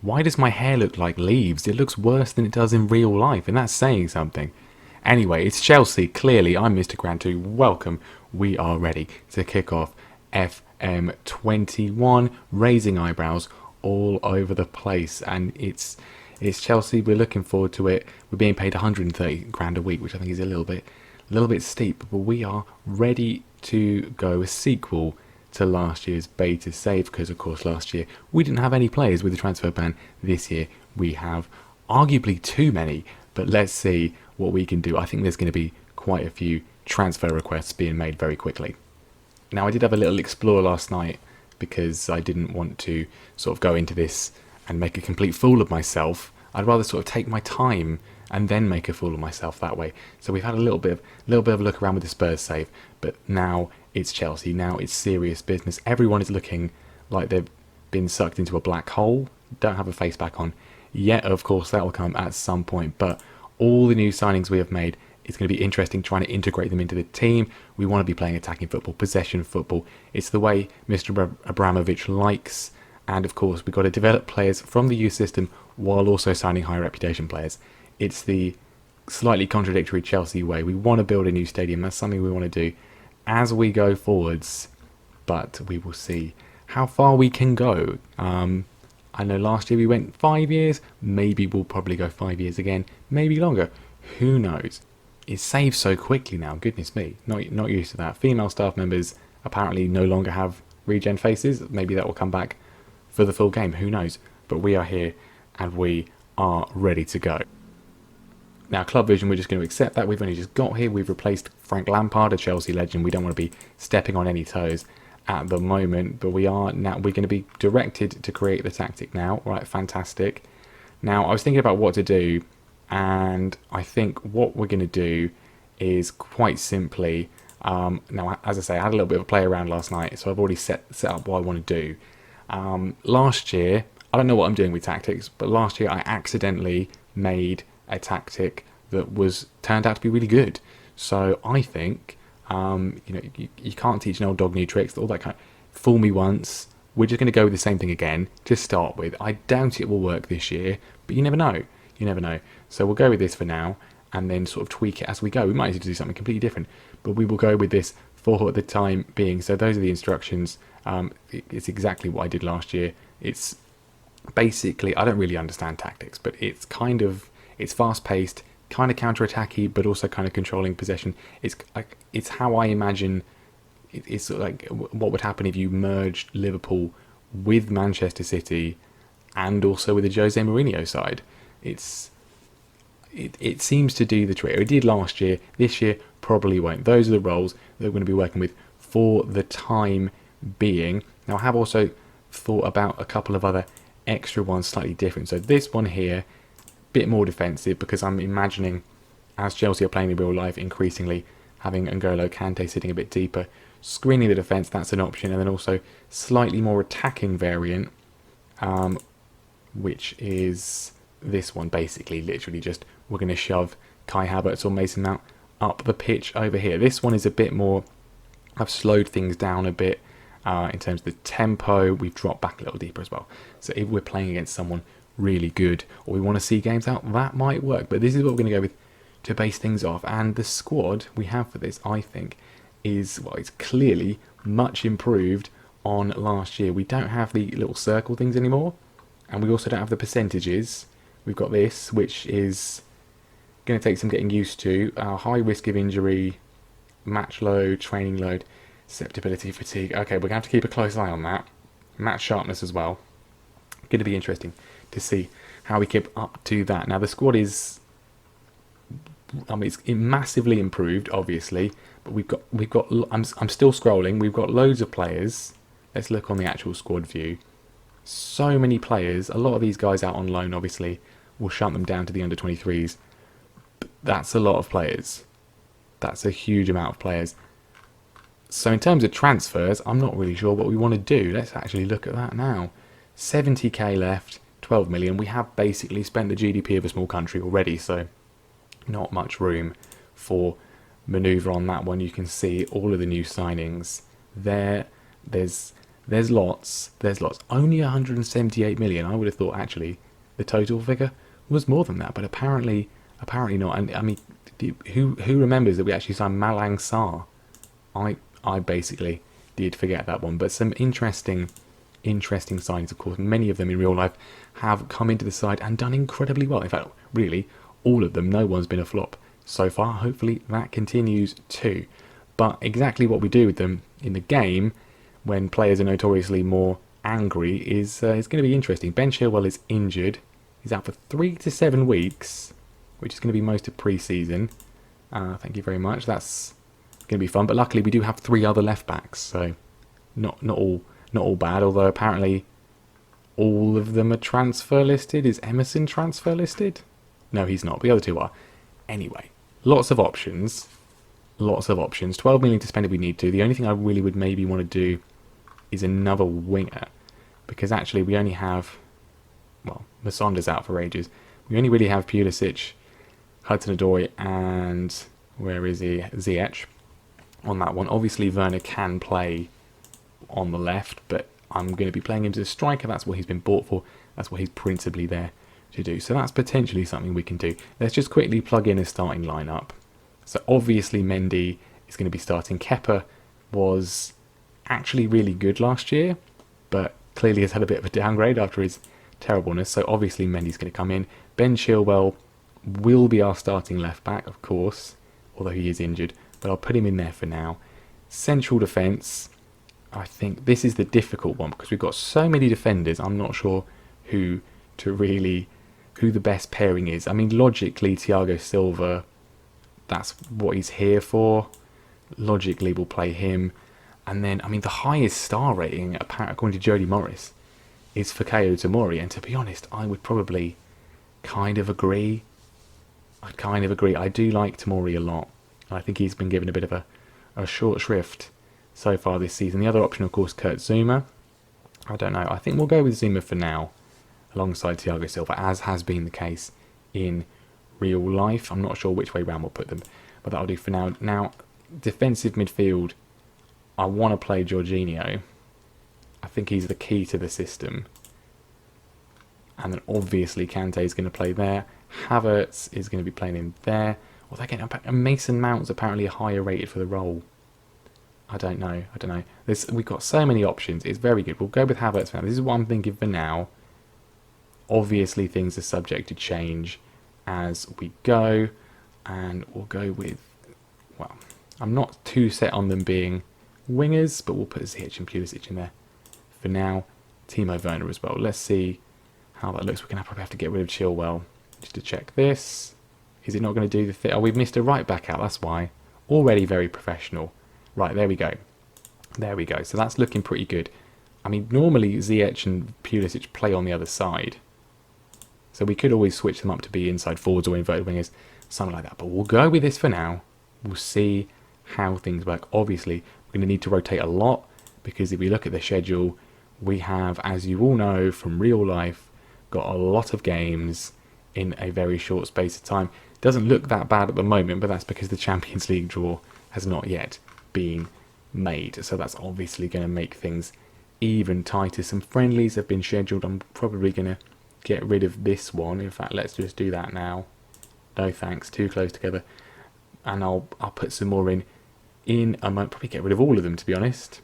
Why does my hair look like leaves? It looks worse than it does in real life, and that's saying something. Anyway, it's Chelsea. Clearly, I'm Mr. Grantu. Welcome. We are ready to kick off FM21, raising eyebrows all over the place, and it's Chelsea. We're looking forward to it. We're being paid 130 grand a week, which I think is a little bit steep, but we are ready to go. A sequel to last year's beta save, because of course last year we didn't have any players with the transfer ban. This year we have arguably too many, but let's see what we can do. I think there's going to be quite a few transfer requests being made very quickly. Now, I did have a little explore last night because I didn't want to sort of go into this and make a complete fool of myself. I'd rather sort of take my time and then make a fool of myself that way. So we've had a little bit of a look around with the Spurs save, but now it's Chelsea. Now it's serious business. Everyone is looking like they've been sucked into a black hole. Don't have a face back on yet. Of course, that will come at some point. But all the new signings we have made, it's going to be interesting trying to integrate them into the team. We want to be playing attacking football, possession football. It's the way Mr. Abramovich likes. And of course, we've got to develop players from the youth system while also signing high reputation players. It's the slightly contradictory Chelsea way. We want to build a new stadium. That's something we want to do as we go forwards. But we will see how far we can go. I know last year we went 5 years. Maybe we'll probably go 5 years again. Maybe longer. Who knows? It saves so quickly now. Goodness me. Not used to that. Female staff members apparently no longer have regen faces. Maybe that will come back for the full game. Who knows? But we are here and we are ready to go. Now, Club Vision, we're just going to accept that. We've only just got here. We've replaced Frank Lampard, a Chelsea legend. We don't want to be stepping on any toes at the moment, but we're going to be directed to create the tactic now. Right, fantastic. Now, I was thinking about what to do, and I think what we're going to do is quite simply, now, as I say, I had a little bit of a play around last night, so I've already set up what I want to do. Last year, I don't know what I'm doing with tactics, but last year I accidentally made a tactic that turned out to be really good. So I think, you can't teach an old dog new tricks, all that kind of fool me once. We're just going to go with the same thing again to start with. I doubt it will work this year, but you never know. You never know. So we'll go with this for now and then sort of tweak it as we go. We might need to do something completely different, but we will go with this for the time being. So those are the instructions. It's exactly what I did last year. It's basically, I don't really understand tactics, but it's fast-paced, kind of counter-attacky, but also kind of controlling possession. It's how I imagine it's like what would happen if you merged Liverpool with Manchester City and also with the Jose Mourinho side. It seems to do the trick. It did last year. This year probably won't. Those are the roles that we're going to be working with for the time being. Now, I have also thought about a couple of other extra ones, slightly different. So this one here, bit more defensive, because I'm imagining, as Chelsea are playing in real life, increasingly having N'Golo Kante sitting a bit deeper, screening the defence, that's an option, and then also slightly more attacking variant, which is this one, basically, literally just we're going to shove Kai Havertz or Mason Mount up the pitch over here. This one is a bit more, I've slowed things down a bit in terms of the tempo. We've dropped back a little deeper as well. So if we're playing against someone really good, or we want to see games out, that might work. But this is what we're going to go with to base things off. And the squad we have for this, I think, it's clearly much improved on last year. We don't have the little circle things anymore, and we also don't have the percentages. We've got this, which is going to take some getting used to. High risk of injury, match load, training load, susceptibility, fatigue. Okay, we're going to have to keep a close eye on that. Match sharpness as well. Going to be interesting to see how we keep up to that. Now, the squad is, it's massively improved, obviously, but we've got. I'm still scrolling. We've got loads of players. Let's look on the actual squad view. So many players. A lot of these guys out on loan, obviously. We'll shunt them down to the under-23s. But that's a lot of players. That's a huge amount of players. So in terms of transfers, I'm not really sure what we want to do. Let's actually look at that now. 70k left, 12 million. We have basically spent the GDP of a small country already, so not much room for manoeuvre on that one. You can see all of the new signings there. There's There's lots. There's lots. Only 178 million. I would have thought actually the total figure was more than that, but apparently not. And I mean, who remembers that we actually signed Malang Sarr? I basically did forget that one. But some interesting signings, of course. Many of them in real life have come into the side and done incredibly well. In fact, really, all of them. No one's been a flop so far. Hopefully that continues too. But exactly what we do with them in the game, when players are notoriously more angry, is going to be interesting. Ben Chilwell is injured. He's out for 3 to 7 weeks, which is going to be most of pre-season. Thank you very much. That's going to be fun. But luckily, we do have 3 other left backs, so not all bad. Although apparently, all of them are transfer listed. Is Emerson transfer listed? No, he's not. The other 2 are. Anyway, lots of options. 12 million to spend if we need to. The only thing I really would maybe want to do is another winger, because actually we only have, well, Masonda's out for ages. We only really have Pulisic, Hudson-Odoi, and where is he? Ziyech on that one. Obviously Werner can play on the left, but I'm going to be playing him as a striker. That's what he's been bought for. That's what he's principally there to do. So that's potentially something we can do. Let's just quickly plug in a starting lineup. So obviously Mendy is going to be starting. Kepa was actually really good last year, but clearly has had a bit of a downgrade after his terribleness. So obviously Mendy's going to come in. Ben Chilwell will be our starting left back, of course, although he is injured, but I'll put him in there for now. Central defence, I think this is the difficult one because we've got so many defenders. I'm not sure who the best pairing is. I mean, logically, Thiago Silva, that's what he's here for. Logically, we'll play him. And then, I mean, the highest star rating, according to Jody Morris, is Fikayo Tomori. And to be honest, I would probably kind of agree. I do like Tomori a lot. I think he's been given a bit of a short shrift so far this season. The other option, of course, Kurt Zouma. I don't know. I think we'll go with Zouma for now, alongside Thiago Silva, as has been the case in real life. I'm not sure which way round we'll put them, but that'll do for now. Now, defensive midfield, I want to play Jorginho. I think he's the key to the system. And then obviously Kante is going to play there. Havertz is going to be playing in there. Although again, Mason Mount's apparently higher rated for the role. I don't know. We've got so many options. It's very good. We'll go with Havertz for now. This is what I'm thinking for now. Obviously things are subject to change as we go. And we'll go with, well, I'm not too set on them being wingers, but we'll put Ziyech and Pulisic in there for now. Timo Werner as well. Let's see how that looks. We're going to probably have to get rid of Chilwell just to check this. Is it not going to do the thing? Oh, we've missed a right back out. That's why. Already very professional. Right, there we go. There we go. So that's looking pretty good. I mean, normally Ziyech and Pulisic play on the other side. So we could always switch them up to be inside forwards or inverted wingers, something like that. But we'll go with this for now. We'll see how things work. Obviously, we're going to need to rotate a lot because if we look at the schedule, we have, as you all know from real life, got a lot of games in a very short space of time. Doesn't look that bad at the moment, but that's because the Champions League draw has not yet been made. So that's obviously going to make things even tighter. Some friendlies have been scheduled. I'm probably going to get rid of this one. In fact, let's just do that now. No thanks, too close together. And I'll put some more in a moment. Probably get rid of all of them, to be honest.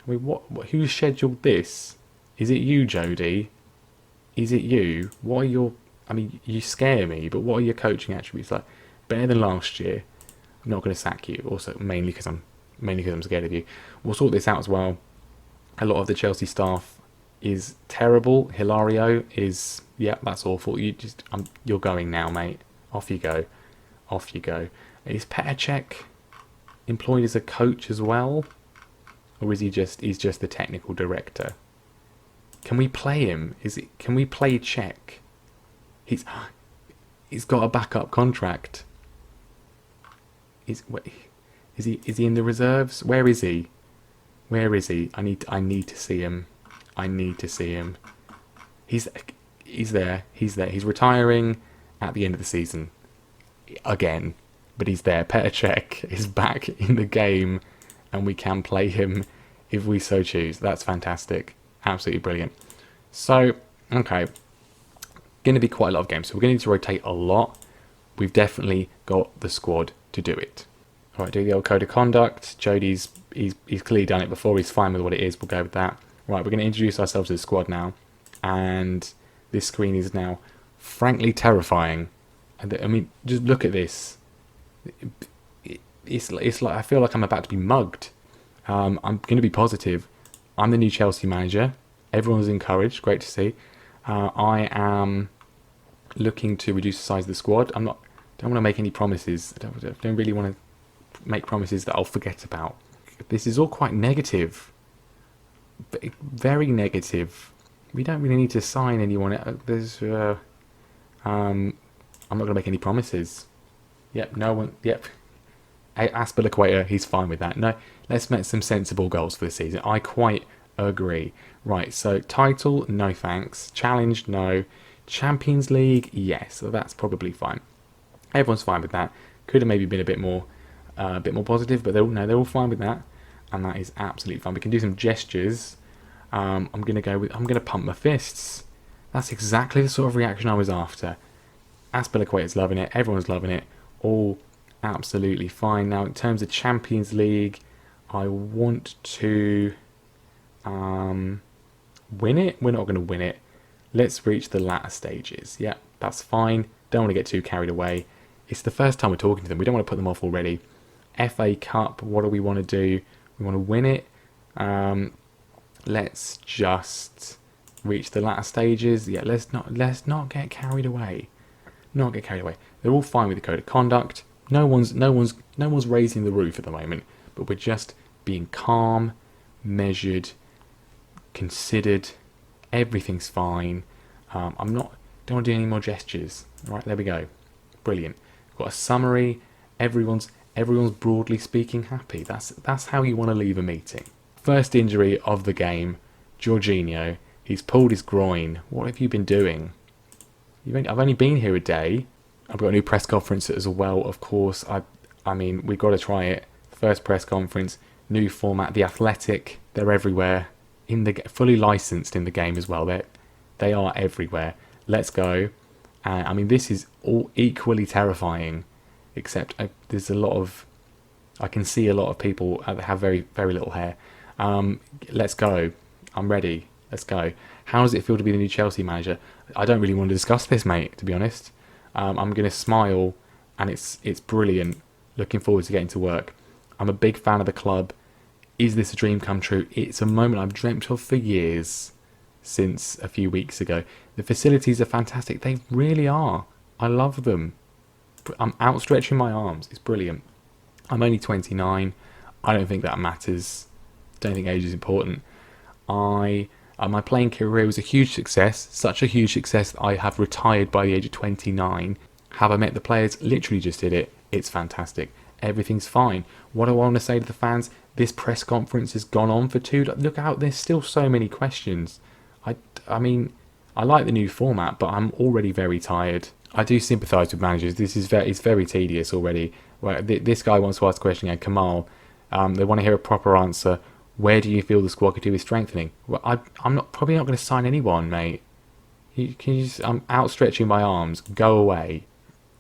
I mean, who scheduled this? Is it you, Jody? Is it you? What are your... I mean, you scare me, but what are your coaching attributes like? Better than last year. I'm not going to sack you. Also, mainly because I'm scared of you. We'll sort this out as well. A lot of the Chelsea staff is terrible. Hilario is... Yeah, that's awful. You're going now, mate. Off you go. Off you go. Is Petr Cech employed as a coach as well? Or is he's just the technical director? Can we play him? Can we play Cech? He's got a backup contract. Is he in the reserves? Where is he? I need to see him. He's there. He's retiring at the end of the season. Again. But he's there. Petr Cech is back in the game and we can play him if we so choose. That's fantastic. Absolutely brilliant. So, okay, going to be quite a lot of games. So we're going to need to rotate a lot. We've definitely got the squad to do it. All right, do the old code of conduct. Jody's he's clearly done it before. He's fine with what it is. We'll go with that. Right, we're going to introduce ourselves to the squad now. And this screen is now frankly terrifying. I mean, just look at this. It's like I feel like I'm about to be mugged. I'm going to be positive. I'm the new Chelsea manager. Everyone's encouraged. Great to see. I am looking to reduce the size of the squad. Don't want to make any promises. I don't really want to make promises that I'll forget about. This is all quite negative. Very negative. We don't really need to sign anyone. I'm not going to make any promises. Yep, no one. Yep. Aspilicueta, he's fine with that. No, let's make some sensible goals for the season. I quite agree. Right, so title, no thanks. Challenge, no. Champions League, yes. So that's probably fine. Everyone's fine with that. Could have maybe been a bit more positive, but they're all fine with that, and that is absolutely fine. We can do some gestures. I'm gonna pump my fists. That's exactly the sort of reaction I was after. Aspilicueta's loving it. Everyone's loving it. All absolutely fine. Now, in terms of Champions League, I want to win it. We're not going to win it. Let's reach the latter stages. Yeah, that's fine. Don't want to get too carried away. It's the first time we're talking to them. We don't want to put them off already. FA Cup, what do we want to do? We want to win it. Let's just reach the latter stages. Yeah, let's not get carried away. Not get carried away. They're all fine with the code of conduct. No one's raising the roof at the moment, but we're just being calm, measured, considered. Everything's fine. Don't want to do any more gestures. All right, there we go. Brilliant. Got a summary. Everyone's broadly speaking happy. That's how you want to leave a meeting. First injury of the game, Jorginho. He's pulled his groin. What have you been doing? I've only been here a day. I've got a new press conference as well, of course. I mean, we've got to try it. First press conference, new format. The Athletic, they're everywhere. Fully licensed in the game as well. They are everywhere. Let's go. I mean, this is all equally terrifying, except there's I can see a lot of people that have very, very little hair. Let's go. I'm ready. Let's go. How does it feel to be the new Chelsea manager? I don't really want to discuss this, mate, to be honest. I'm going to smile, and it's brilliant. Looking forward to getting to work. I'm a big fan of the club. Is this a dream come true? It's a moment I've dreamt of for years, since a few weeks ago. The facilities are fantastic. They really are. I love them. I'm outstretching my arms. It's brilliant. I'm only 29. I don't think that matters. Don't think age is important. My playing career was a huge success, such a huge success that I have retired by the age of 29. Have I met the players? Literally just did it. It's fantastic. Everything's fine. What do I want to say to the fans? This press conference has gone on for look out, there's still so many questions. I mean, I like the new format, but I'm already very tired. I do sympathise with managers. It's very tedious already. Well, this guy wants to ask a question again, Kamal. They want to hear a proper answer. Where do you feel the squad could do with strengthening? Well, I'm probably not going to sign anyone, mate. I'm outstretching my arms. Go away.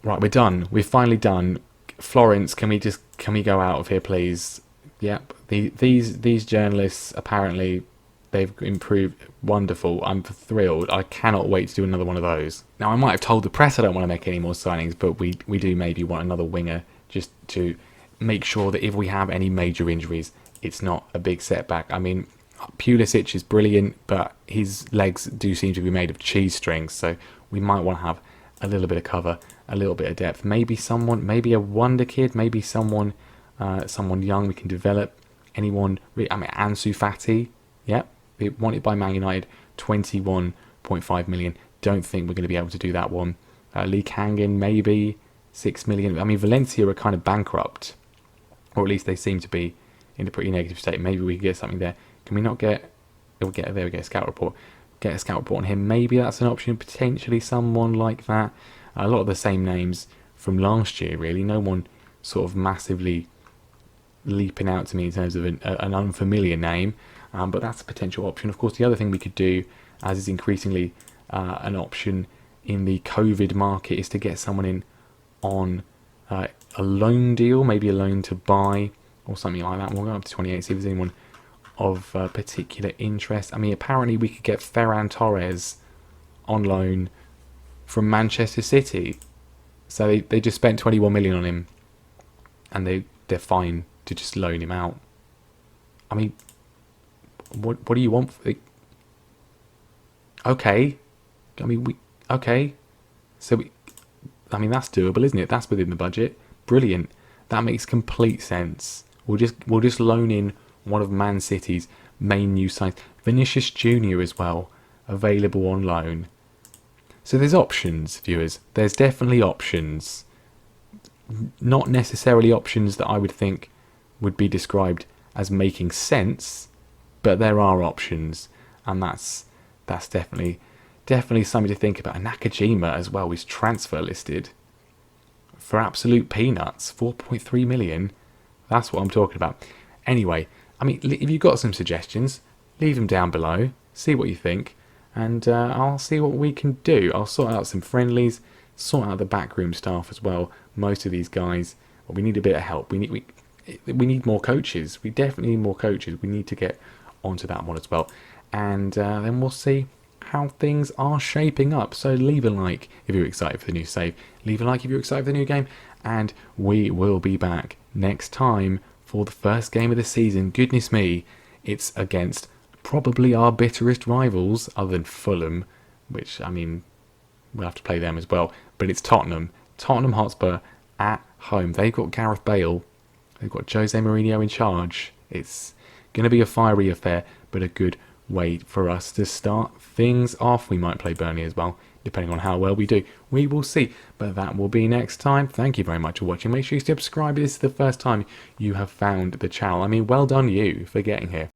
Right, we're done. We're finally done. Florence, can we go out of here, please? Yep. These journalists, apparently, they've improved. Wonderful. I'm thrilled. I cannot wait to do another one of those. Now, I might have told the press I don't want to make any more signings, but we do maybe want another winger just to make sure that if we have any major injuries, it's not a big setback. I mean, Pulisic is brilliant, but his legs do seem to be made of cheese strings, so we might want to have a little bit of cover, a little bit of depth. Maybe a wonder kid, maybe someone young we can develop. Anyone? I mean, Ansu Fati, yep, wanted by Man United, 21.5 million. Don't think we're going to be able to do that one. Lee Kangen, maybe 6 million. I mean, Valencia are kind of bankrupt, or at least they seem to be in a pretty negative state. Maybe we can get something there. Can we not get? There we get a scout report. Get a scout report on him. Maybe that's an option. Potentially someone like that. A lot of the same names from last year, really. No one sort of massively leaping out to me in terms of an unfamiliar name, but that's a potential option. Of course, the other thing we could do, as is increasingly an option in the COVID market, is to get someone in on a loan deal, maybe a loan to buy or something like that. We'll go up to 28, see if there's anyone of particular interest. I mean, apparently we could get Ferran Torres on loan from Manchester City. So they just spent 21 million on him, and they're fine to just loan him out. I mean, what do you want? Okay, I mean I mean that's doable, isn't it? That's within the budget. Brilliant. That makes complete sense. We'll just loan in one of Man City's main new signings, Vinicius Junior as well, available on loan. So there's options, viewers. There's definitely options. Not necessarily options that I would think would be described as making sense, but there are options, and that's definitely something to think about. And Nakajima as well is transfer listed for absolute peanuts, 4.3 million. That's what I'm talking about. Anyway, I mean, if you've got some suggestions, leave them down below. See what you think. And I'll see what we can do. I'll sort out some friendlies, sort out the backroom staff as well. Most of these guys, well, we need a bit of help. We need more coaches. We definitely need more coaches. We need to get onto that one as well. And then we'll see how things are shaping up. So leave a like if you're excited for the new save. Leave a like if you're excited for the new game. And we will be back next time for the first game of the season. Goodness me, it's against probably our bitterest rivals, other than Fulham, which, I mean, we'll have to play them as well. But it's Tottenham Hotspur at home. They've got Gareth Bale. They've got Jose Mourinho in charge. It's going to be a fiery affair, but a good way for us to start things off. We might play Burnley as well, depending on how well we do. We will see, but that will be next time. Thank you very much for watching. Make sure you subscribe if this is the first time you have found the channel. I mean, well done you for getting here.